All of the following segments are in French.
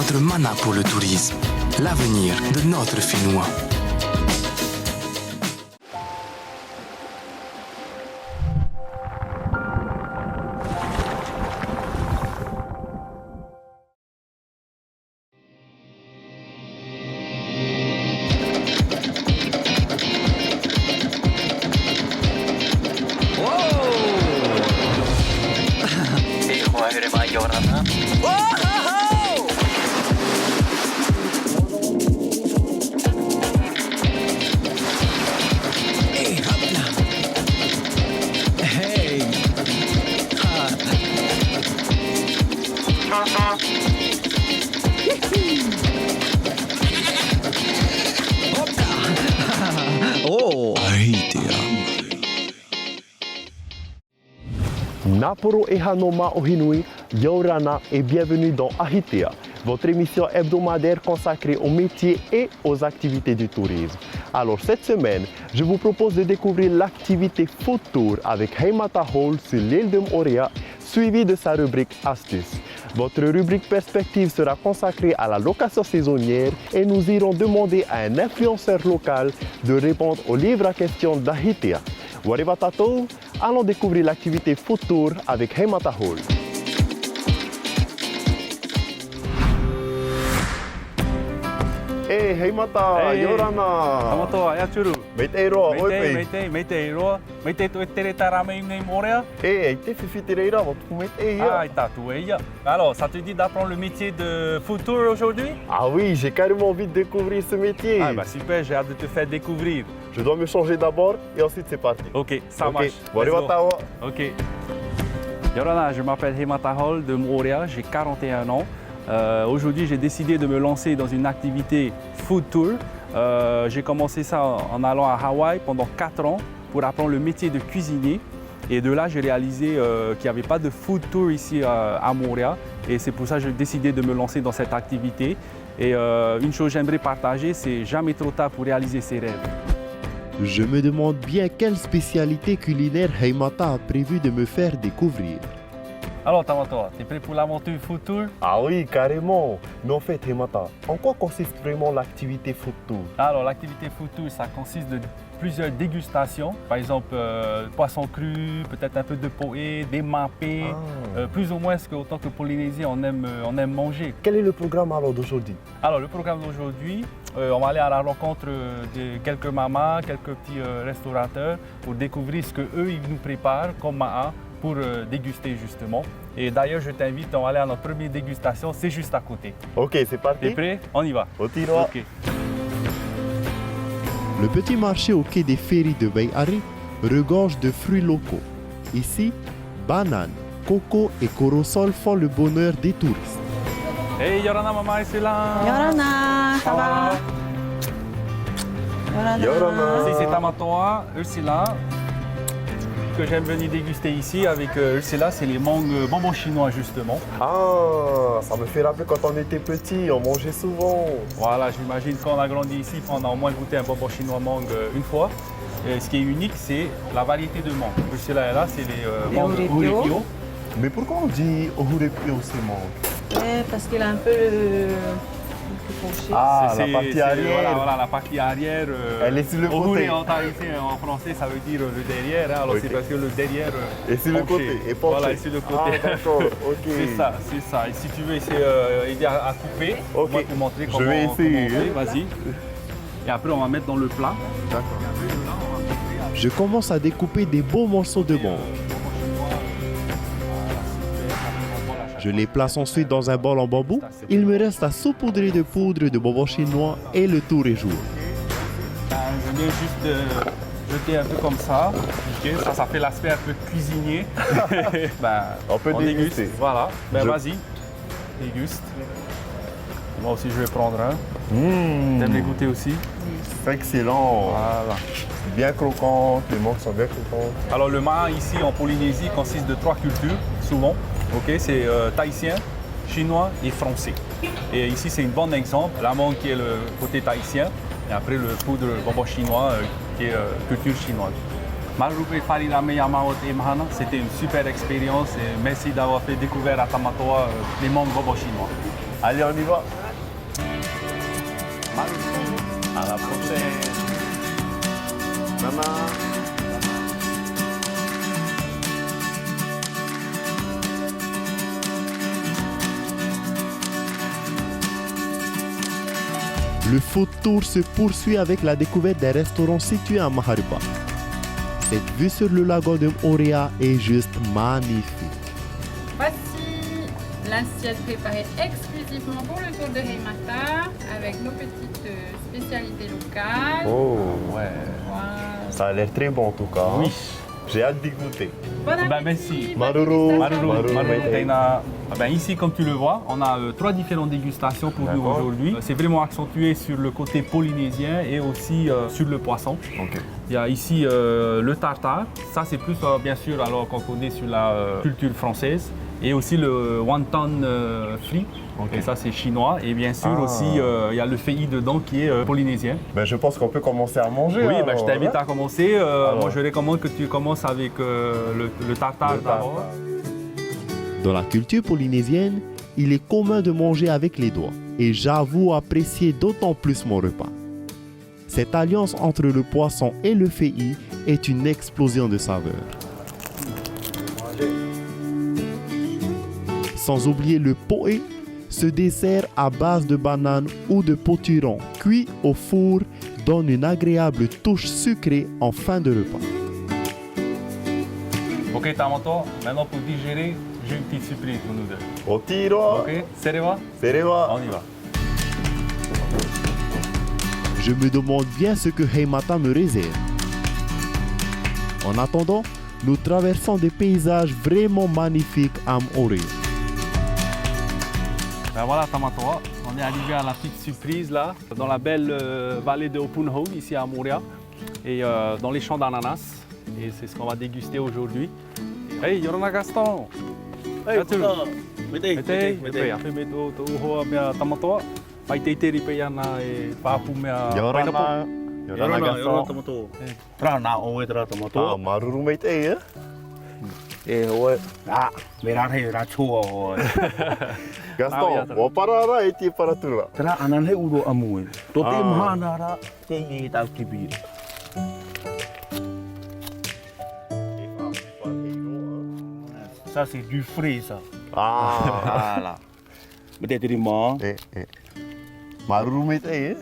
notre mana pour le tourisme, l'avenir de notre Finnois. Naporo e Hanoma Ohinui, Yorana et bienvenue dans Ahitea, votre émission hebdomadaire consacrée aux métiers et aux activités du tourisme. Alors cette semaine, je vous propose de découvrir l'activité Food Tour avec Heimata Hall sur l'île de Moorea, suivie de sa rubrique Astuces. Votre rubrique Perspective sera consacrée à la location saisonnière et nous irons demander à un influenceur local de répondre au livre à question d'Ahitea. Warivatato, allons découvrir l'activité Food Tour avec Heimata Hall. Hey, Heimata, Yorana. Tamato, Ayachuru. Meiteiro, Meiteiro. Meiteiro, Teretarame, Moorea. Hey, te fifitireira, votre Ah, Tatoueya. Alors, ça te dit d'apprendre le métier de Food Tour aujourd'hui? Ah oui, j'ai carrément envie de découvrir ce métier. Ah, bah super, j'ai hâte de te faire découvrir. Je dois me changer d'abord et ensuite c'est parti. Ok, ça marche. Warivatawa. Ok. Yorana, je m'appelle Heimata Hall de Moorea, j'ai 41 ans. Aujourd'hui, j'ai décidé de me lancer dans une activité Food Tour. J'ai commencé ça en allant à Hawaï pendant 4 ans pour apprendre le métier de cuisinier. Et de là, j'ai réalisé qu'il n'y avait pas de Food Tour ici à Moorea. Et c'est pour ça que j'ai décidé de me lancer dans cette activité. Et une chose que j'aimerais partager, c'est jamais trop tard pour réaliser ses rêves. Je me demande bien quelle spécialité culinaire Heimata a prévu de me faire découvrir. Alors Tamato, t'es prêt pour l'aventure Food Tour? Ah oui, carrément. Mais en fait, Heimata, en quoi consiste vraiment l'activité Food Tour? Alors l'activité Food Tour, ça consiste de plusieurs dégustations. Par exemple, poisson cru, peut-être un peu de poé, des mapés. Plus ou moins ce qu'autant que Polynésien, on aime manger. Quel est le programme alors d'aujourd'hui? Alors le programme d'aujourd'hui, on va aller à la rencontre de quelques mamas, quelques petits restaurateurs pour découvrir ce qu'eux, ils nous préparent comme ma'a pour déguster justement. Et d'ailleurs, je t'invite, on va aller à notre première dégustation, c'est juste à côté. Ok, c'est parti. T'es prêt? On y va. Ok. Le petit marché au quai des ferries de Waiari regorge de fruits locaux. Ici, bananes, coco et corosol font le bonheur des touristes. Hey Yorana, maman, c'est là. Yorana, ça va? Yorana. Ici, c'est Tamatoa, Ursula. Que j'aime venir déguster ici avec Ursula, c'est les mangues bonbons chinois justement. Ah, ça me fait rappeler quand on était petit, on mangeait souvent. Voilà, j'imagine qu'on a grandi ici, on a au moins goûté un bonbon chinois mangue une fois. Et ce qui est unique, c'est la variété de mangue. Ursula est là, c'est les mangues Urepio. Mais pourquoi on dit Ohurepio ces mangues? Parce qu'il a un peu penché. Ah, la partie arrière. Voilà, la partie arrière. Elle est sur le côté. En tahitien, en français, ça veut dire le derrière. Hein, alors Okay. c'est parce que le derrière Et sur le côté, et penché. Voilà, et sur le côté. Ah, d'accord, ok. C'est ça. Et si tu veux essayer aider à couper, Ok. on va te montrer comment. Je vais essayer. Comment on fait. Vas-y. Et après, on va mettre dans le plat. D'accord. Je commence à découper des beaux morceaux de mangue. Je les place ensuite dans un bol en bambou. Il me reste à saupoudrer de poudre de bonbons chinois et le tour est joué. Je viens juste jeter un peu comme ça. Okay. Ça fait l'aspect un peu cuisinier. On peut déguster. Déguste. Voilà. Vas-y, déguste. Moi aussi, je vais prendre un. T'aimes les goûter aussi? Excellent. Voilà. Bien croquant, les mangues sont bien croquantes. Alors le ma'a ici en Polynésie consiste de 3 cultures, souvent. Okay, c'est tahitien, chinois et français. Et ici c'est un bon exemple, la mangue qui est le côté tahitien et après le poudre bonbon chinois qui est culture chinoise. Marupe Farida Meyamaot et Mahana, c'était une super expérience et merci d'avoir fait découvrir à Tamatoa les mondes bobo chinois. Allez, on y va. À la prochaine. Maman. Le food tour se poursuit avec la découverte des restaurants situés à Maharupa. Cette vue sur le lagon de Moorea est juste magnifique. Voici l'assiette préparée exclusivement pour le tour de Heimata avec nos petites spécialités locales. Oh, Ouais. Voilà. ça a l'air très bon en tout cas. Oui. J'ai hâte d'y goûter. Bon appétit, Ben, merci. bonne Maruru. dégustation. Ben, ici, comme tu le vois, on a 3 différentes dégustations pour nous D'accord. aujourd'hui. C'est vraiment accentué sur le côté polynésien et aussi sur le poisson. Ok. Il y a ici le tartare. Ça, c'est plus, bien sûr, alors qu'on connaît sur la culture française. Et aussi le wonton frit. Ok. Et ça, c'est chinois. Et bien sûr, Ah. aussi, il y a le fei dedans qui est polynésien. Ben, je pense qu'on peut commencer à manger. Oui, alors, ben, je t'invite hein. à commencer. Alors. Moi, je recommande que tu commences avec le tartare Le d'abord. tartare. Dans la culture polynésienne, il est commun de manger avec les doigts. Et j'avoue apprécier d'autant plus mon repas. Cette alliance entre le poisson et le fei est une explosion de saveurs. Sans oublier le poé, ce dessert à base de bananes ou de potiron cuit au four donne une agréable touche sucrée en fin de repas. Ok, Tamato, maintenant pour digérer, j'ai une petite surprise pour nous deux. Otiro, Ok, Sereva, sereva. on y va. Je me demande bien ce que Heimata me réserve. En attendant, nous traversons des paysages vraiment magnifiques à Moorea. Ben voilà, Tamatoa, on est arrivé à la petite surprise là, dans la belle vallée de Opunho, ici à Moorea, et dans les champs d'ananas. Et c'est ce qu'on va déguster aujourd'hui. Hey, Yorona Gaston! Hey, Mete, ape me to uhoa mea Tamatoa. Mai te ite ripe ana e papu mea pineapple. Yorana Gaston. tamato. Tra na o e tra tamato. Ah, maruru mai te, hein? E o e a me ra he ra chua o. Gaston, o parara e te paratura. Tra anan he uro amu. To te Ah. mahana ra te ngi tau kibi. Ça c'est du frais ça. Ah, Voilà. Me te terima. maruru mai te, hein?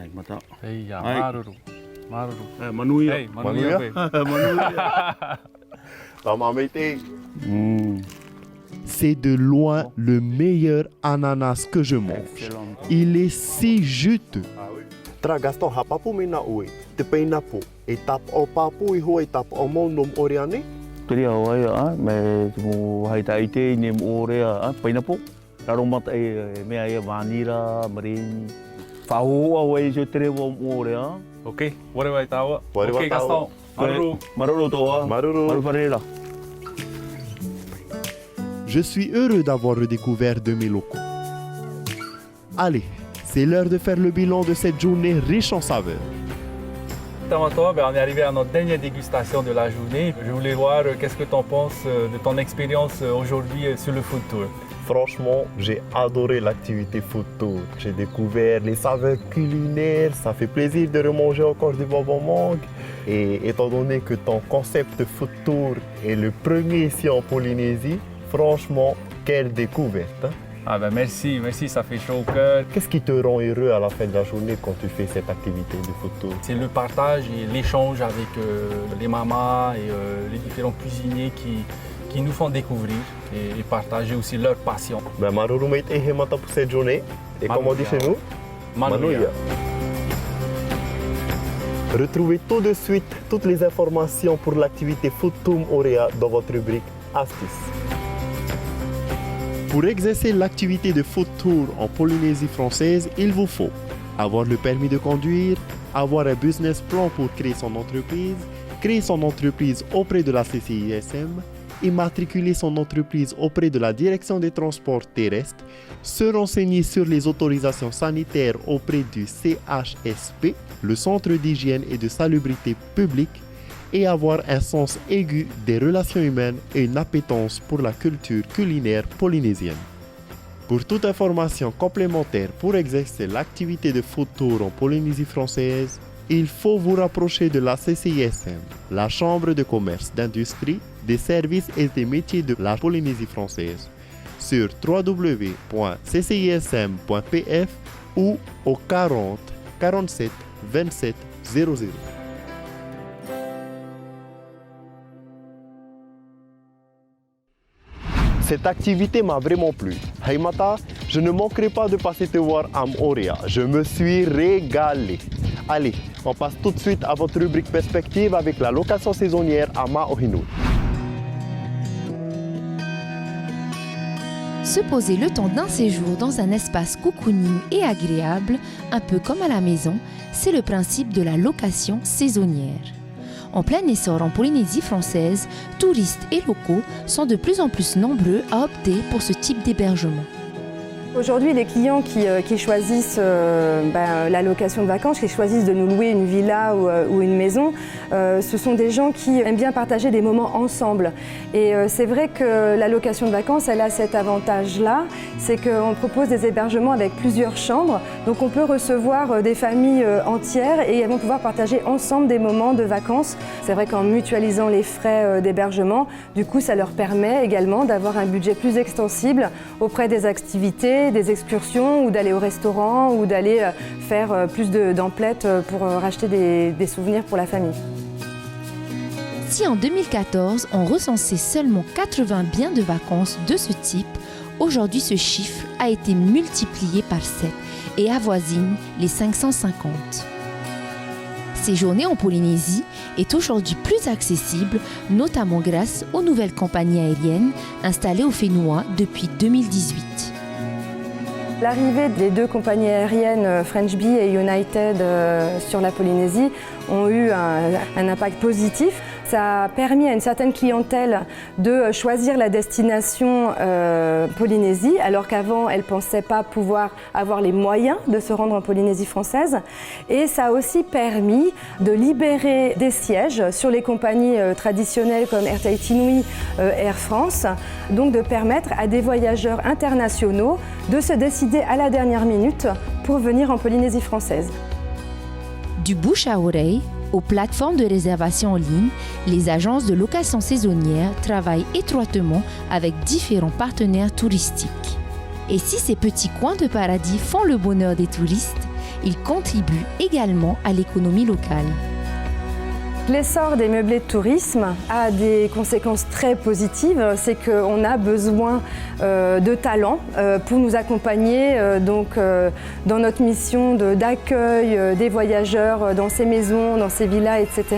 Ai mata. Hey, ya, Hey. maruru. Maruru. Manuia. Hey, Manuia. manuia. Tama mai te. Mm. C'est de loin le meilleur ananas que je mange. Excellent. Il est si juteux. Tra Gaston, ha papu me na ue, te peina po. E tap o papu i hoa i tap o mau nom oreane. Teria wai a me mo hai tai te ni mo rea a paina po. Raro mata e me ai vanira marini. Fa ho wai jo tere mo rea. Ok, whatever tawa. Whatever Ok, tawa. Gaston. Maruru. Maroro toa. Maruru. Maru farela. Je suis heureux d'avoir redécouvert de mes locaux. Allez, c'est l'heure de faire le bilan de cette journée riche en saveurs. Tamato, ben, on est arrivé à notre dernière dégustation de la journée. Je voulais voir qu'est-ce que tu en penses de ton expérience aujourd'hui sur le food tour. Franchement, j'ai adoré l'activité food tour. J'ai découvert les saveurs culinaires, ça fait plaisir de remanger encore du bonbon mangue. Et étant donné que ton concept food tour est le premier ici en Polynésie, franchement, quelle découverte, hein? Ah ben merci, merci, ça fait chaud au cœur. Qu'est-ce qui te rend heureux à la fin de la journée quand tu fais cette activité de food tour? C'est le partage et l'échange avec les mamas et les différents cuisiniers qui nous font découvrir et partager aussi leur passion. Ben, maruru mai te Heimata pour cette journée. Et comme on dit chez nous, Manuia. Retrouvez tout de suite toutes les informations pour l'activité Food Tour Moorea dans votre rubrique Astuces. Pour exercer l'activité de Food Tour en Polynésie française, il vous faut avoir le permis de conduire, avoir un business plan pour créer son entreprise auprès de la CCISM immatriculer son entreprise auprès de la Direction des Transports Terrestres, se renseigner sur les autorisations sanitaires auprès du CHSP, le Centre d'hygiène et de salubrité publique, et avoir un sens aigu des relations humaines et une appétence pour la culture culinaire polynésienne. Pour toute information complémentaire pour exercer l'activité de food tour en Polynésie française, il faut vous rapprocher de la CCISM, la Chambre de commerce, d'industrie, des services et des métiers de la Polynésie française, sur www.ccism.pf ou au 40 47 27 00. Cette activité m'a vraiment plu. Haimata, je ne manquerai pas de passer te voir à Moorea. Je me suis régalé. Allez, on passe tout de suite à votre rubrique perspective avec la location saisonnière à Maohinui. Se poser le temps d'un séjour dans un espace cocooning et agréable, un peu comme à la maison, c'est le principe de la location saisonnière. En plein essor en Polynésie française, touristes et locaux sont de plus en plus nombreux à opter pour ce type d'hébergement. Aujourd'hui, les clients qui choisissent la location de vacances, qui choisissent de nous louer une villa ou une maison, ce sont des gens qui aiment bien partager des moments ensemble. Et c'est vrai que la location de vacances, elle a cet avantage-là, c'est qu'on propose des hébergements avec plusieurs chambres. Donc on peut recevoir des familles entières et elles vont pouvoir partager ensemble des moments de vacances. C'est vrai qu'en mutualisant les frais d'hébergement, du coup, ça leur permet également d'avoir un budget plus extensible auprès des activités, des excursions ou d'aller au restaurant ou d'aller faire plus d'emplettes pour racheter des souvenirs pour la famille. Si en 2014, on recensait seulement 80 biens de vacances de ce type, aujourd'hui ce chiffre a été multiplié par 7 et avoisine les 550. Séjourner en Polynésie est aujourd'hui plus accessible, notamment grâce aux nouvelles compagnies aériennes installées au Whenua depuis 2018. L'arrivée des deux compagnies aériennes French Bee et United sur la Polynésie ont eu un impact positif. Ça a permis à une certaine clientèle de choisir la destination Polynésie, alors qu'avant, elle ne pensait pas pouvoir avoir les moyens de se rendre en Polynésie française. Et ça a aussi permis de libérer des sièges sur les compagnies traditionnelles comme Air Tahiti Nui, Air France, donc de permettre à des voyageurs internationaux de se décider à la dernière minute pour venir en Polynésie française. Du bouche à oreille aux plateformes de réservation en ligne, les agences de location saisonnière travaillent étroitement avec différents partenaires touristiques. Et si ces petits coins de paradis font le bonheur des touristes, ils contribuent également à l'économie locale. L'essor des meublés de tourisme a des conséquences très positives. C'est qu'on a besoin de talents pour nous accompagner dans notre mission d'accueil des voyageurs dans ces maisons, dans ces villas, etc.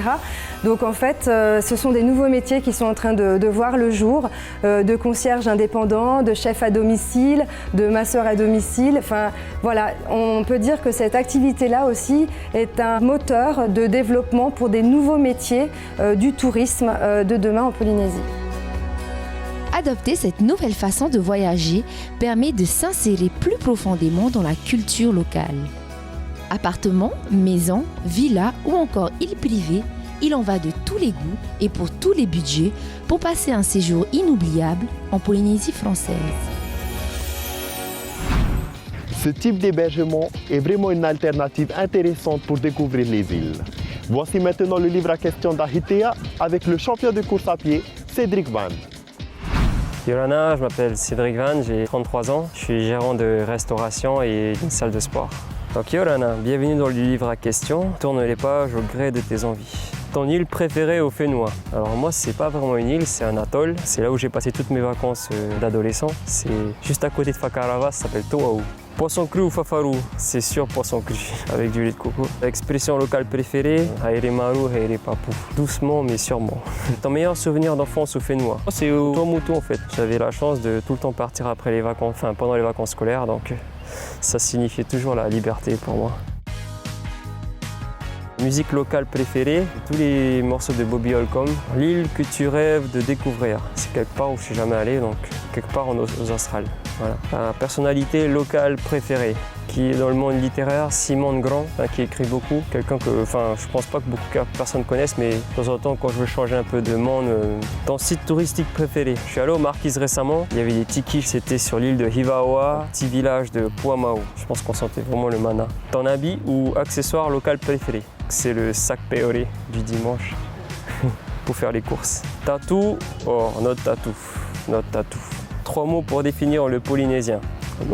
Donc en fait, ce sont des nouveaux métiers qui sont en train de voir le jour, de concierge indépendant, de chef à domicile, de masseur à domicile. Enfin voilà, on peut dire que cette activité-là aussi est un moteur de développement pour des nouveaux métiers du tourisme de demain en Polynésie. Adopter cette nouvelle façon de voyager permet de s'insérer plus profondément dans la culture locale. Appartements, maisons, villas ou encore îles privées, il en va de tous les goûts et pour tous les budgets pour passer un séjour inoubliable en Polynésie française. Ce type d'hébergement est vraiment une alternative intéressante pour découvrir les îles. Voici maintenant le livre à question d'Ahitea avec le champion de course à pied, Cédric Van. Yorana, je m'appelle Cédric Van, j'ai 33 ans, je suis gérant de restauration et d'une salle de sport. Donc Yorana, bienvenue dans le livre à question, tourne les pages au gré de tes envies. Ton île préférée au Whenua? Alors moi, c'est pas vraiment une île, c'est un atoll. C'est là où j'ai passé toutes mes vacances d'adolescent. C'est juste à côté de Whakaarawa, ça s'appelle To'au. Poisson cru ou fafaru? C'est sûr poisson cru, avec du lait de coco. Expression locale préférée, haere maru, haere papu. Doucement mais sûrement. Ton meilleur souvenir d'enfance au Whenua? C'est au Tuamotu en fait. J'avais la chance de tout le temps partir après les vacances, enfin pendant les vacances scolaires, donc ça signifiait toujours la liberté pour moi. Musique locale préférée, tous les morceaux de Bobby Holcomb. L'île que tu rêves de découvrir, c'est quelque part où je suis jamais allé, donc quelque part aux Australes. Voilà. La personnalité locale préférée, qui est dans le monde littéraire, Simone Grand, qui écrit beaucoup. Quelqu'un que, je pense pas que beaucoup de personnes connaissent, mais de temps en temps, quand je veux changer un peu de monde, ton site touristique préféré. Je suis allé aux Marquises récemment, il y avait des tikis, c'était sur l'île de Hivaoa, petit village de Puamau. Je pense qu'on sentait vraiment le mana. Ton habit ou accessoire local préféré? C'est le sac Peore du dimanche pour faire les courses. Tatou, not tatou, not tatou. 3 mots pour définir le Polynésien.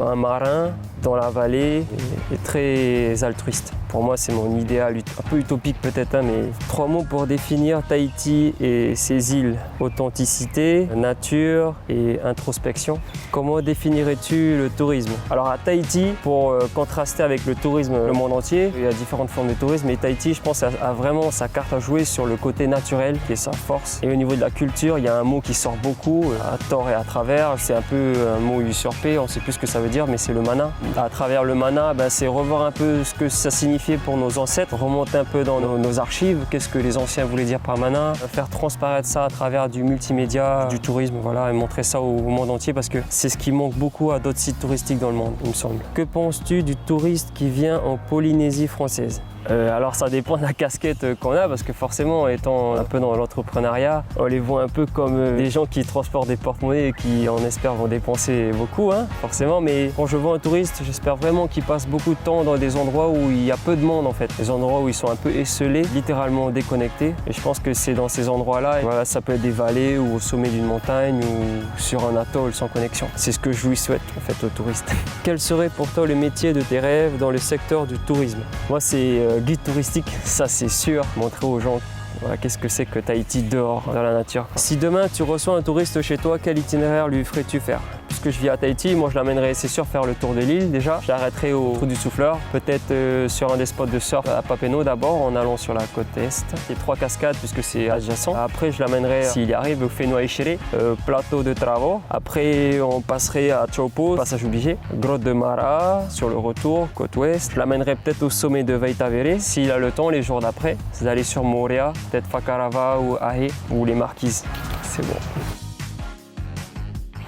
Un marin dans la vallée et très altruiste. Pour moi, c'est mon idéal, un peu utopique peut-être, mais 3 mots pour définir Tahiti et ses îles. Authenticité, nature et introspection. Comment définirais-tu le tourisme? Alors à Tahiti, pour contraster avec le tourisme le monde entier, il y a différentes formes de tourisme, mais Tahiti, je pense, a vraiment sa carte à jouer sur le côté naturel, qui est sa force. Et au niveau de la culture, il y a un mot qui sort beaucoup, à tort et à travers. C'est un peu un mot usurpé, on ne sait plus ce que ça veut dire, mais c'est le mana. À travers le mana, c'est revoir un peu ce que ça signifie pour nos ancêtres, remonter un peu dans nos archives, qu'est-ce que les anciens voulaient dire par mana, faire transparaître ça à travers du multimédia, du tourisme, voilà, et montrer ça au monde entier parce que c'est ce qui manque beaucoup à d'autres sites touristiques dans le monde, il me semble. Que penses-tu du touriste qui vient en Polynésie française? Alors ça dépend de la casquette qu'on a parce que forcément étant un peu dans l'entrepreneuriat, on les voit un peu comme des gens qui transportent des porte-monnaies et qui on espère vont dépenser beaucoup forcément, mais quand je vois un touriste, j'espère vraiment qu'il passe beaucoup de temps dans des endroits où il y a peu de monde en fait, des endroits où ils sont un peu esselés, littéralement déconnectés, et je pense que c'est dans ces endroits-là, voilà, ça peut être des vallées ou au sommet d'une montagne ou sur un atoll sans connexion. C'est ce que je lui souhaite en fait aux touristes. Quel serait pour toi le métier de tes rêves dans le secteur du tourisme? Moi c'est guide touristique, ça c'est sûr, montrer aux gens voilà, qu'est-ce que c'est que Tahiti dehors, dans la nature. Si demain tu reçois un touriste chez toi, quel itinéraire lui ferais-tu faire? Puisque je vis à Tahiti, moi je l'amènerais, c'est sûr, faire le tour de l'île déjà. Je l'arrêterai au trou du souffleur, peut-être sur un des spots de surf à Papenno d'abord, en allant sur la côte est. Il y a 3 cascades puisque c'est adjacent. Après je l'amènerai, s'il y arrive, au Whenua-Echere, plateau de Travo. Après on passerait à Chopo, passage obligé, grotte de Mara, sur le retour, côte ouest. Je l'amènerai peut-être au sommet de Veitavere, s'il a le temps les jours d'après. C'est d'aller sur Moorea, peut-être Fakarava ou Ahe ou les Marquises. C'est bon.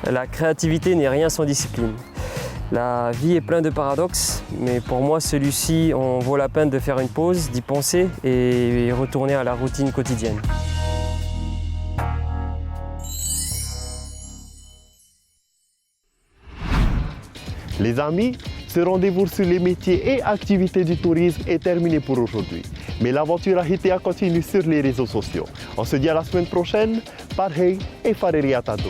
La créativité n'est rien sans discipline. La vie est pleine de paradoxes, mais pour moi celui-ci en vaut la peine de faire une pause, d'y penser et retourner à la routine quotidienne. Les amis, ce rendez-vous sur les métiers et activités du tourisme est terminé pour aujourd'hui. Mais l'aventure Ahitea continue sur les réseaux sociaux. On se dit à la semaine prochaine. Parhei et Fareri Atado.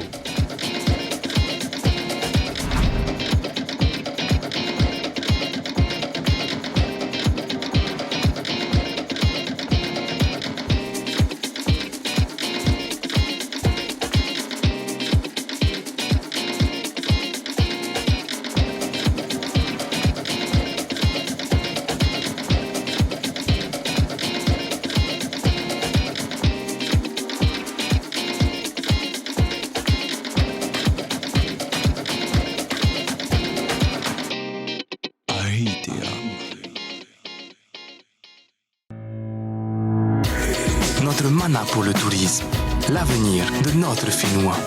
Notre mana pour le tourisme, l'avenir de notre Finnois.